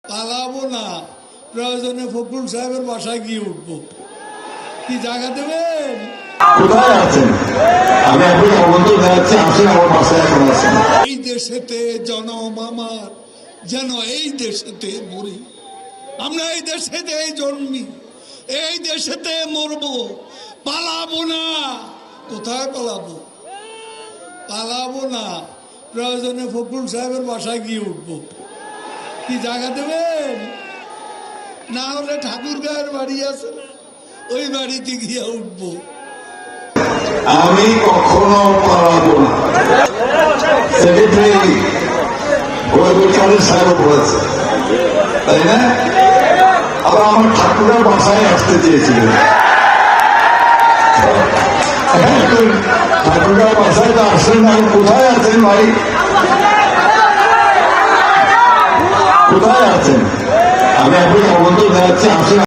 পালাবো না, প্রয়োজনে ফখরুল সাহেবের বাসায় গিয়ে উঠবো। কি জায়গা দেবেন? কোথায় আছেন? আমি এখন আমন্ত্রণ জানাচ্ছি, আসেন আমার বাসায় এখন আছেন। এই দেশেতে জনম আমার, যেন এই দেশেতে মরি। আমরা এই দেশেতে জন্মি, এই দেশেতে মরবো। পালাবো না। কোথায় পালাবো? পালাবো না, প্রয়োজনে ফখরুল সাহেবের বাসায় গিয়ে উঠবো। কি জায়গা দেবেন? না হলে ঠাকুর গায়ের বাড়ি আছে না, ওই বাড়িতে গিয়ে উঠবো। আমি কখনো পালাবো না। সেক্রেটারি সাহেব বলেছে, তাই না? আবার আমার ঠাকুরের বাসায় আসতে চেয়েছিলেন। ঠাকুরের বাসায় তো আসলেন না। কোথায় আছেন ভাই? কোথায় আছেন? আমি এখন আমন্ত্রণ জানাচ্ছি, আসেন।